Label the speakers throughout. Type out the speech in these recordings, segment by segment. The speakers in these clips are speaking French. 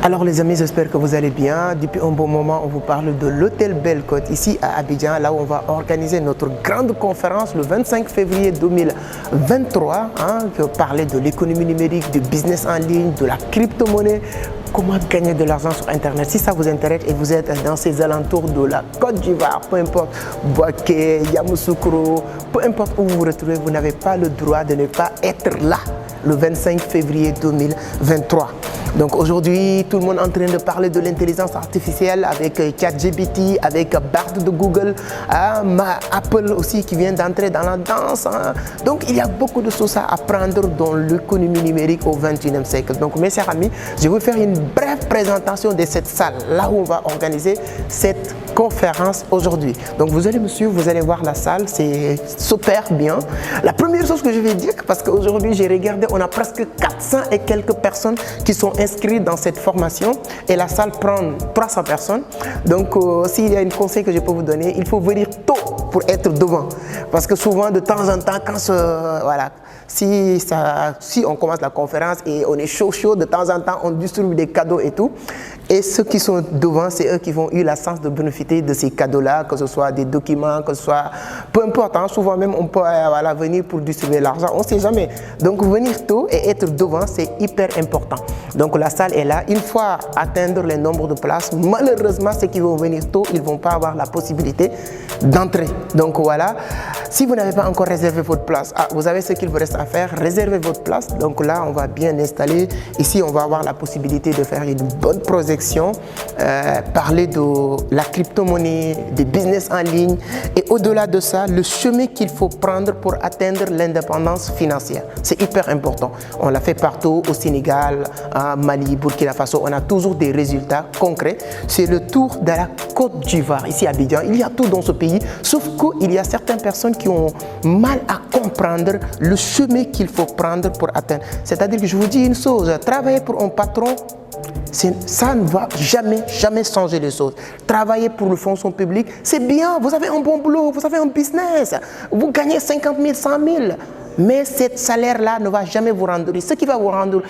Speaker 1: Alors les amis, j'espère que vous allez bien. Depuis un bon moment, on vous parle de l'hôtel Belle Côte ici à Abidjan, là où on va organiser notre grande conférence le 25 février 2023, qui va parler de l'économie numérique, du business en ligne, de la crypto-monnaie, comment gagner de l'argent sur Internet. Si ça vous intéresse et vous êtes dans ces alentours de la Côte d'Ivoire, peu importe, Bouaké, Yamoussoukro, peu importe où vous vous retrouvez, vous n'avez pas le droit de ne pas être là le 25 février 2023. Donc aujourd'hui, tout le monde est en train de parler de l'intelligence artificielle avec ChatGPT, avec Bard de Google, Apple aussi qui vient d'entrer dans la danse. Donc il y a beaucoup de choses à apprendre dans l'économie numérique au 21e siècle. Donc mes chers amis, je vais vous faire une brève présentation de cette salle, là où on va organiser cette conférence aujourd'hui. Donc vous allez me suivre, vous allez voir la salle, c'est super bien. La première chose que je vais dire, parce qu'aujourd'hui j'ai regardé, on a presque 400 et quelques personnes qui sont inscrites dans cette formation et la salle prend 300 personnes. Donc s'il y a un conseil que je peux vous donner, il faut venir tôt pour être devant. Parce que souvent de temps en temps, quand si on commence la conférence et on est chaud, de temps en temps on distribue des cadeaux et tout. Et ceux qui sont devant, c'est eux qui vont eu la chance de bénéficier de ces cadeaux-là, que ce soit des documents, que ce soit... Peu importe, souvent même on peut venir pour distribuer l'argent, on ne sait jamais. Donc venir tôt et être devant, c'est hyper important. Donc la salle est là. Une fois atteindre le nombre de places, malheureusement, ceux qui vont venir tôt, ils ne vont pas avoir la possibilité d'entrer. Donc voilà, si vous n'avez pas encore réservé votre place, vous avez ce qu'il vous reste à faire, réservez votre place. Donc là, on va bien installer. Ici, on va avoir la possibilité de faire une bonne projection, parler de la crypto-monnaie, des business en ligne et au-delà de ça, le chemin qu'il faut prendre pour atteindre l'indépendance financière. C'est hyper important. On l'a fait partout, au Sénégal, à Mali, Burkina Faso. On a toujours des résultats concrets. C'est le tour de la Côte d'Ivoire, ici à Abidjan. Il y a tout dans ce pays, sauf qu'il y a certaines personnes qui ont mal à comprendre le chemin qu'il faut prendre pour atteindre. C'est-à-dire que je vous dis une chose, travailler pour un patron, ça ne va jamais changer les choses. Travailler pour le fonction publique, c'est bien, vous avez un bon boulot, vous avez un business, vous gagnez 50 000, 100 000, mais ce salaire-là ne va jamais vous rendre. Ce qui va vous rendre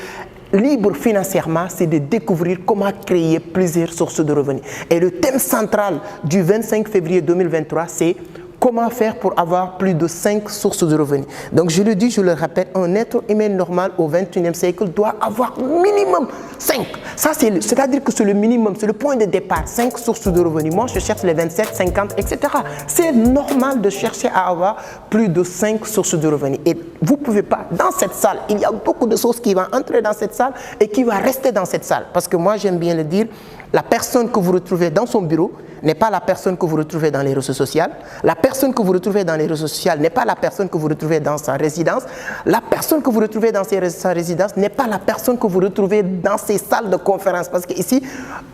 Speaker 1: libre financièrement, c'est de découvrir comment créer plusieurs sources de revenus. Et le thème central du 25 février 2023, c'est comment faire pour avoir plus de 5 sources de revenus. Donc je le dis, je le répète, un être humain normal au 21e siècle doit avoir minimum 5. Ça, c'est-à-dire que c'est le minimum, c'est le point de départ, 5 sources de revenus. Moi, je cherche les 27, 50, etc. C'est normal de chercher à avoir plus de 5 sources de revenus. Et vous ne pouvez pas, dans cette salle, il y a beaucoup de choses qui vont entrer dans cette salle et qui vont rester dans cette salle. Parce que moi, j'aime bien le dire, la personne que vous retrouvez dans son bureau n'est pas la personne que vous retrouvez dans les réseaux sociaux. La personne que vous retrouvez dans les réseaux sociaux n'est pas la personne que vous retrouvez dans sa résidence. La personne que vous retrouvez dans sa résidence n'est pas la personne que vous retrouvez dans ces salles de conférence. Parce que ici,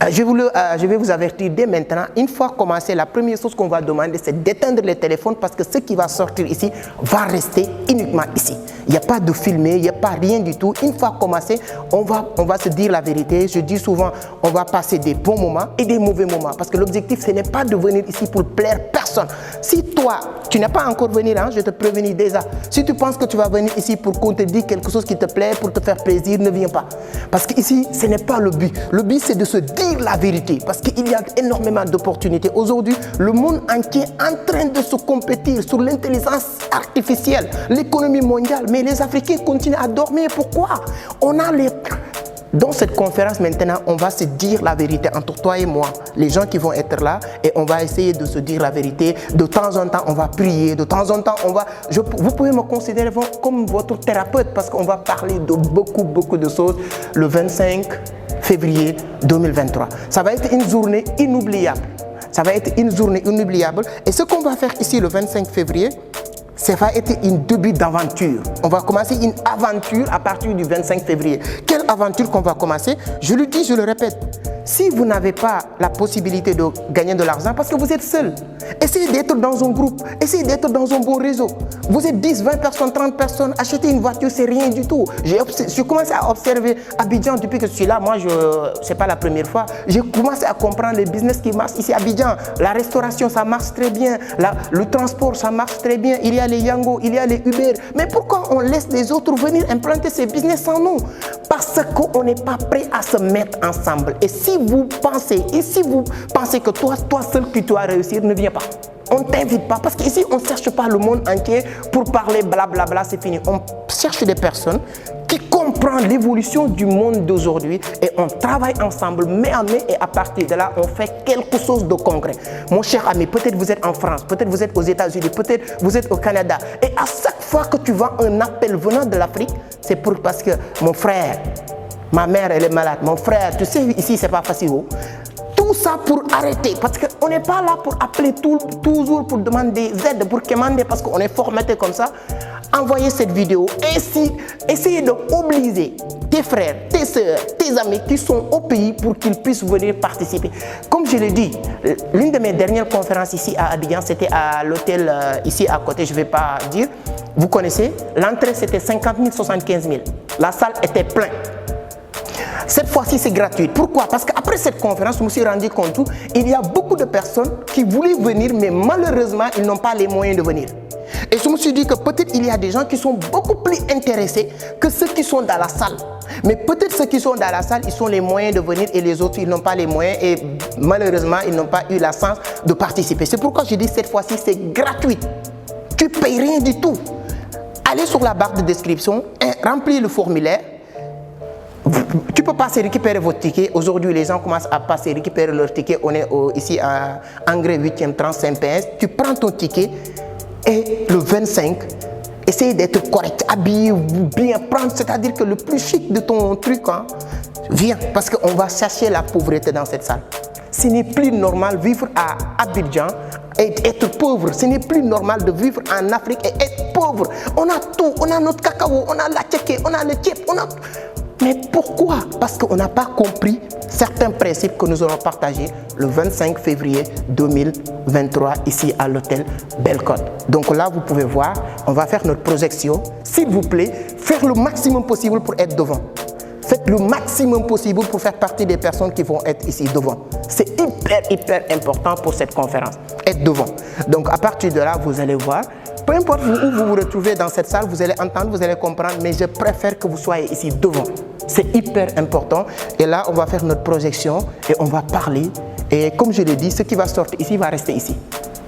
Speaker 1: je vais vous avertir dès maintenant, une fois commencé, la première chose qu'on va demander, c'est d'éteindre les téléphones parce que ce qui va sortir ici va rester uniquement ici. Il n'y a pas de filmer, il n'y a pas rien du tout. Une fois commencé, on va se dire la vérité. Je dis souvent, on va passer des bons moments et des mauvais moments. Parce que l'objectif, ce n'est pas de venir ici pour plaire personne. Si toi, tu n'es pas encore venu, je te préviens déjà. Si tu penses que tu vas venir ici pour qu'on te dise quelque chose qui te plaît, pour te faire plaisir, ne viens pas. Parce qu'ici, ce n'est pas le but. Le but, c'est de se dire la vérité. Parce qu'il y a énormément d'opportunités. Aujourd'hui, le monde entier est en train de se compétir sur l'intelligence artificielle, l'économie mondiale. Mais les Africains continuent à dormir. Pourquoi? Dans cette conférence maintenant, on va se dire la vérité entre toi et moi, les gens qui vont être là, et on va essayer de se dire la vérité. De temps en temps, on va prier, de temps en temps, vous pouvez me considérer comme votre thérapeute parce qu'on va parler de beaucoup de choses le 25 février 2023. Ça va être une journée inoubliable. Ça va être une journée inoubliable. Et ce qu'on va faire ici le 25 février, ça va être un début d'aventure. On va commencer une aventure à partir du 25 février. Quelle aventure qu'on va commencer? Je le dis, je le répète. si vous n'avez pas la possibilité de gagner de l'argent parce que vous êtes seul, essayez d'être dans un groupe, essayez d'être dans un bon réseau. Vous êtes 10, 20 personnes, 30 personnes, acheter une voiture, c'est rien du tout. J'ai commencé à observer Abidjan depuis que je suis là. Moi, ce n'est pas la première fois. J'ai commencé à comprendre les business qui marchent ici à Abidjan. La restauration, ça marche très bien. Le transport, ça marche très bien. Il y a les Yango, il y a les Uber. Mais pourquoi on laisse les autres venir implanter ces business sans nous? Parce qu'on n'est pas prêt à se mettre ensemble. Et si vous pensez que toi seul que tu dois réussir, ne viens pas. On ne t'invite pas parce qu'ici on ne cherche pas le monde entier pour parler blablabla, c'est fini. On cherche des personnes qui comprennent l'évolution du monde d'aujourd'hui et on travaille ensemble main à main et à partir de là on fait quelque chose de concret. Mon cher ami, peut-être vous êtes en France, peut-être vous êtes aux États-Unis, peut-être vous êtes au Canada et à chaque fois que tu vois un appel venant de l'Afrique, c'est parce que mon frère, ma mère elle est malade, mon frère, tu sais ici c'est pas facile. Tout ça pour arrêter, parce qu'on n'est pas là pour appeler toujours pour demander des aides, pour commander, parce qu'on est formaté comme ça. Envoyez cette vidéo et essayez d'obliger tes frères, tes soeurs, tes amis qui sont au pays pour qu'ils puissent venir participer. Comme je l'ai dit, l'une de mes dernières conférences ici à Abidjan, c'était à l'hôtel ici à côté, je ne vais pas dire. Vous connaissez, l'entrée c'était 50 000, 75 000. La salle était pleine. Cette fois-ci, c'est gratuit. Pourquoi? Parce qu'après cette conférence, je me suis rendu compte qu'il y a beaucoup de personnes qui voulaient venir, mais malheureusement, ils n'ont pas les moyens de venir. Et je me suis dit que peut-être il y a des gens qui sont beaucoup plus intéressés que ceux qui sont dans la salle. Mais peut-être ceux qui sont dans la salle, ils ont les moyens de venir et les autres, ils n'ont pas les moyens et malheureusement, ils n'ont pas eu la chance de participer. C'est pourquoi je dis cette fois-ci, c'est gratuit. Tu ne payes rien du tout. Allez sur la barre de description et remplis le formulaire. Tu peux passer récupérer votre ticket. Aujourd'hui, les gens commencent à passer récupérer leur ticket. On est ici à Engrais 8e 35 PS. Tu prends ton ticket et le 25, essaye d'être correct, habillé, bien prendre, c'est-à-dire que le plus chic de ton truc, hein, viens, parce qu'on va chercher la pauvreté dans cette salle. Ce n'est plus normal de vivre à Abidjan et être pauvre. Ce n'est plus normal de vivre en Afrique et être pauvre. On a tout, on a notre cacao, on a la tchéké, on a le tchép, on a... Mais pourquoi? Parce qu'on n'a pas compris certains principes que nous allons partager le 25 février 2023 ici à l'hôtel Belle-Côte. Donc là, vous pouvez voir, on va faire notre projection. S'il vous plaît, faire le maximum possible pour être devant. Faites le maximum possible pour faire partie des personnes qui vont être ici devant. C'est hyper important pour cette conférence, être devant. Donc à partir de là, vous allez voir. Peu importe où vous vous retrouvez dans cette salle, vous allez entendre, vous allez comprendre, mais je préfère que vous soyez ici devant. C'est hyper important. Et là, on va faire notre projection et on va parler. Et comme je l'ai dit, ce qui va sortir ici va rester ici.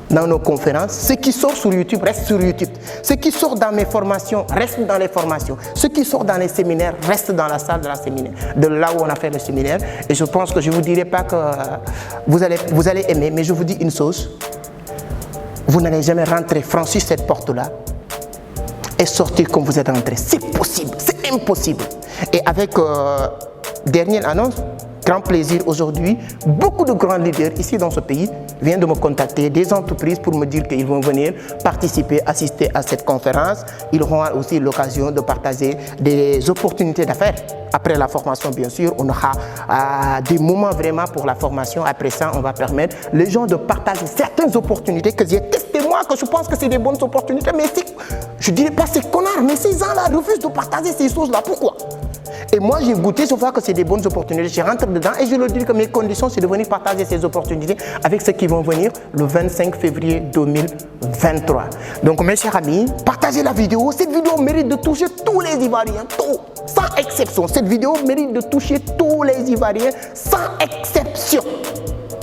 Speaker 1: Dans nos conférences, ce qui sort sur YouTube reste sur YouTube. Ce qui sort dans mes formations reste dans les formations. Ce qui sort dans les séminaires reste dans la salle de la séminaire, de là où on a fait le séminaire. Et je pense que je ne vous dirai pas que vous allez aimer, mais je vous dis une chose. Vous n'allez jamais rentrer, franchir cette porte-là et sortir comme vous êtes rentré. C'est possible, c'est impossible. Et avec dernière annonce, grand plaisir aujourd'hui, beaucoup de grands leaders ici dans ce pays viennent de me contacter, des entreprises pour me dire qu'ils vont venir participer, assister à cette conférence. Ils auront aussi l'occasion de partager des opportunités d'affaires. Après la formation, bien sûr, on aura des moments vraiment pour la formation. Après ça, on va permettre les gens de partager certaines opportunités que j'ai testées moi, que je pense que c'est des bonnes opportunités. Mais je ne dirais pas ces connards, mais ces gens-là refusent de partager ces choses-là. Pourquoi? Et moi, j'ai goûté, je vois que c'est des bonnes opportunités. Je rentre dedans et je leur dis que mes conditions, c'est de venir partager ces opportunités avec ceux qui vont venir le 25 février 2023. Donc, mes chers amis, partagez la vidéo. Cette vidéo mérite de toucher tous les Ivoiriens, tout, sans exception. Cette vidéo mérite de toucher tous les Ivoiriens, sans exception.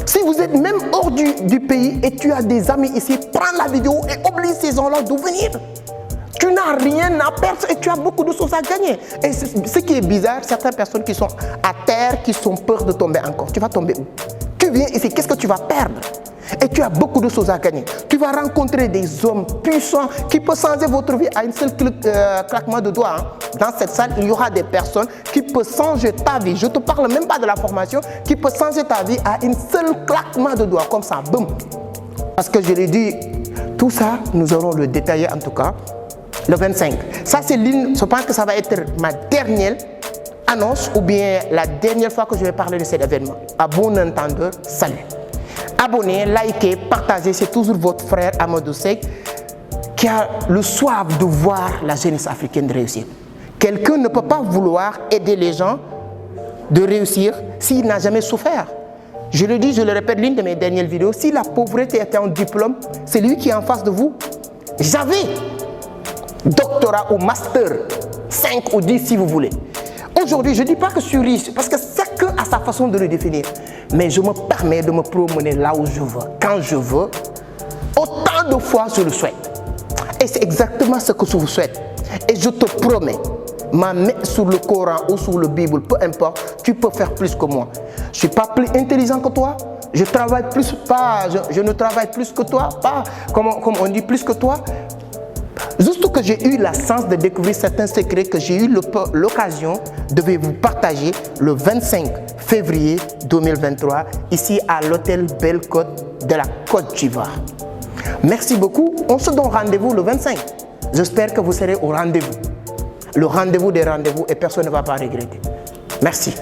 Speaker 1: Si vous êtes même hors du pays et tu as des amis ici, prends la vidéo et oblige ces gens-là de venir. Tu n'as rien à perdre et tu as beaucoup de choses à gagner. Et ce qui est bizarre, certaines personnes qui sont à terre, qui sont peur de tomber encore. Tu vas tomber où? Tu viens ici, qu'est-ce que tu vas perdre? Et tu as beaucoup de choses à gagner. Tu vas rencontrer des hommes puissants qui peuvent changer votre vie à une seule claquement de doigts. Hein. Dans cette salle, il y aura des personnes qui peuvent changer ta vie. Je ne te parle même pas de la formation, qui peuvent changer ta vie à une seule claquement de doigts, comme ça, boum. Parce que je l'ai dit, tout ça, nous allons le détailler en tout cas. Le 25. Ça, c'est l'une, je pense que ça va être ma dernière annonce ou bien la dernière fois que je vais parler de cet événement. À bon entendeur, salut. Abonnez, likez, partagez, c'est toujours votre frère Amadou Seck qui a le soif de voir la jeunesse africaine réussir. Quelqu'un ne peut pas vouloir aider les gens de réussir s'il n'a jamais souffert. Je le dis, je le répète, l'une de mes dernières vidéos, si la pauvreté était un diplôme, c'est lui qui est en face de vous. J'avais doctorat ou master, 5 ou 10 si vous voulez. Aujourd'hui, je ne dis pas que je suis riche, parce que chacun a sa façon de le définir. Mais je me permets de me promener là où je veux, quand je veux, autant de fois je le souhaite. Et c'est exactement ce que je vous souhaite. Et je te promets, ma main sur le Coran ou sur le Bible, peu importe, tu peux faire plus que moi. Je ne suis pas plus intelligent que toi, je travaille plus, pas, je ne travaille plus que toi, pas comme on dit plus que toi. Juste que j'ai eu la chance de découvrir certains secrets que j'ai eu l'occasion de vous partager le 25 février 2023 ici à l'hôtel Belle Côte de la Côte d'Ivoire. Merci beaucoup. On se donne rendez-vous le 25. J'espère que vous serez au rendez-vous. Le rendez-vous des rendez-vous et personne ne va pas regretter. Merci.